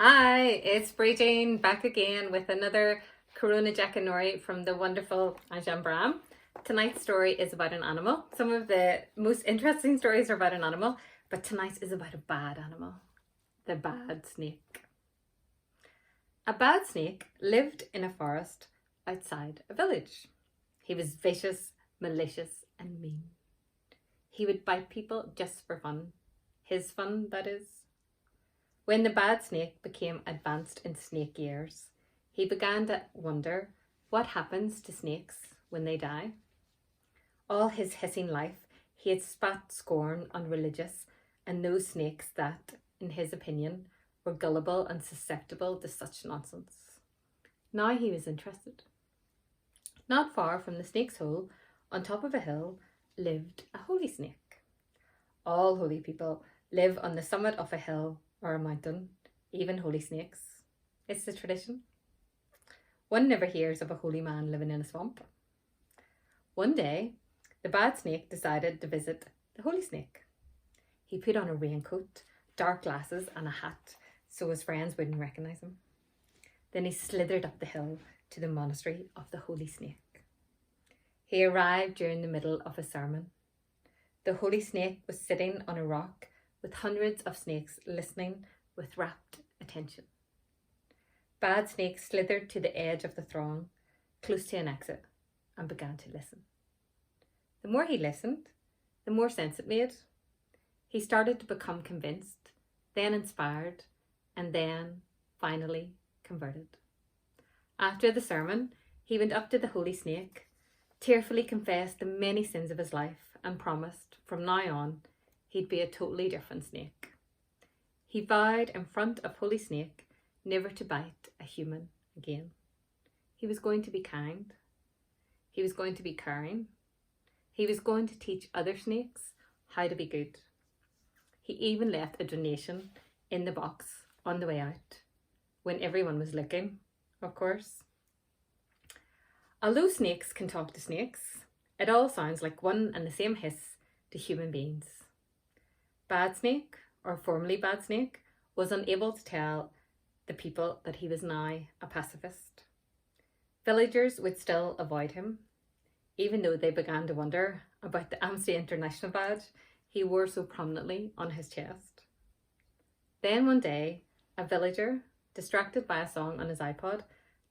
Hi, it's Bridget back again with another Corona jackanory from the wonderful Ajahn Brahm. Tonight's story is about an animal. Some of the most interesting stories are about an animal, but tonight's is about a bad animal, the bad snake. A bad snake lived in a forest outside a village. He was vicious, malicious, and mean. He would bite people just for fun. His fun, that is. When the bad snake became advanced in snake years, he began to wonder what happens to snakes when they die. All his hissing life, he had spat scorn on religious and those snakes that, in his opinion, were gullible and susceptible to such nonsense. Now he was interested. Not far from the snake's hole, on top of a hill, lived a holy snake. All holy people live on the summit of a hill or a mountain, even holy snakes. It's the tradition. One never hears of a holy man living in a swamp. One day, the bad snake decided to visit the holy snake. He put on a raincoat, dark glasses and a hat so his friends wouldn't recognise him. Then he slithered up the hill to the monastery of the holy snake. He arrived during the middle of a sermon. The holy snake was sitting on a rock with hundreds of snakes listening with rapt attention. Bad Snake slithered to the edge of the throng, close to an exit, and began to listen. The more he listened, the more sense it made. He started to become convinced, then inspired, and then, finally, converted. After the sermon, he went up to the holy snake, tearfully confessed the many sins of his life, and promised, from now on, he'd be a totally different snake. He vowed in front of Holy Snake never to bite a human again. He was going to be kind. He was going to be caring. He was going to teach other snakes how to be good. He even left a donation in the box on the way out, when everyone was looking, of course. Although snakes can talk to snakes, it all sounds like one and the same hiss to human beings. Bad Snake, or formerly Bad Snake, was unable to tell the people that he was now a pacifist. Villagers would still avoid him, even though they began to wonder about the Amnesty International badge he wore so prominently on his chest. Then one day, a villager, distracted by a song on his iPod,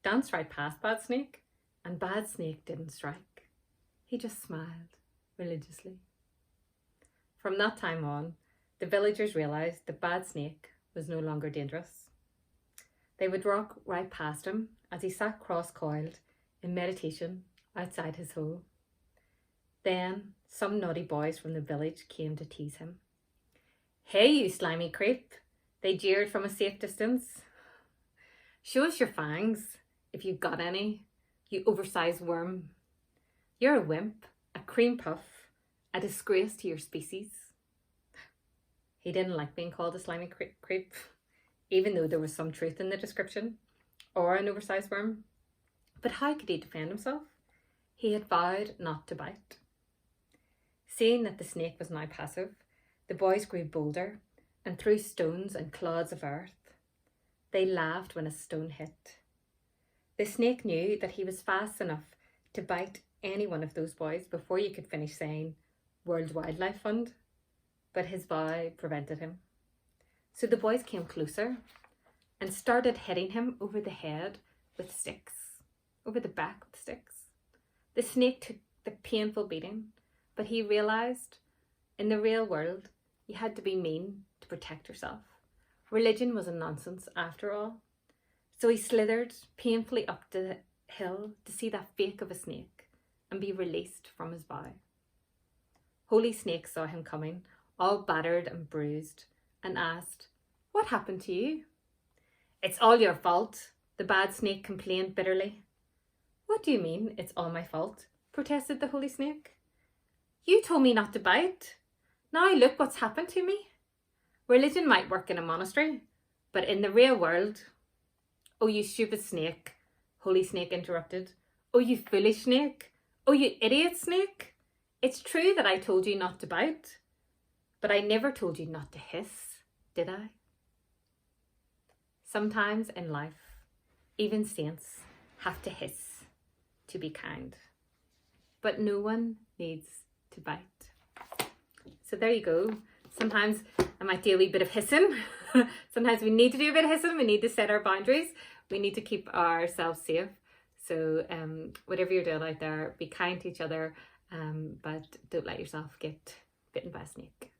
danced right past Bad Snake, and Bad Snake didn't strike. He just smiled religiously. From that time on, the villagers realised the Bad Snake was no longer dangerous. They would walk right past him as he sat cross-coiled in meditation outside his hole. Then some naughty boys from the village came to tease him. "Hey, you slimy creep," they jeered from a safe distance. "Show us your fangs, if you've got any, you oversized worm. You're a wimp, a cream puff, a disgrace to your species." He didn't like being called a slimy creep, even though there was some truth in the description, or an oversized worm. But how could he defend himself? He had vowed not to bite. Seeing that the snake was now passive, the boys grew bolder and threw stones and clods of earth. They laughed when a stone hit. The snake knew that he was fast enough to bite any one of those boys before you could finish saying World Wildlife Fund, but his vow prevented him. So the boys came closer and started hitting him over the head with sticks, over the back with sticks. The snake took the painful beating, but he realised in the real world you had to be mean to protect yourself. Religion was a nonsense after all. So he slithered painfully up the hill to see that fake of a snake and be released from his vow. Holy Snake saw him coming, all battered and bruised, and asked, "What happened to you?" "It's all your fault," the Bad Snake complained bitterly. "What do you mean, it's all my fault?" protested the Holy Snake. "You told me not to bite. Now look what's happened to me. Religion might work in a monastery, but in the real world..." "Oh, you stupid snake," Holy Snake interrupted. "Oh, you foolish snake. Oh, you idiot snake. It's true that I told you not to bite, but I never told you not to hiss, did I?" Sometimes in life, even saints have to hiss to be kind. But no one needs to bite. So there you go. Sometimes I might do a wee bit of hissing. Sometimes we need to do a bit of hissing. We need to set our boundaries. We need to keep ourselves safe. So whatever you're doing out there, be kind to each other, but don't let yourself get bitten by a snake.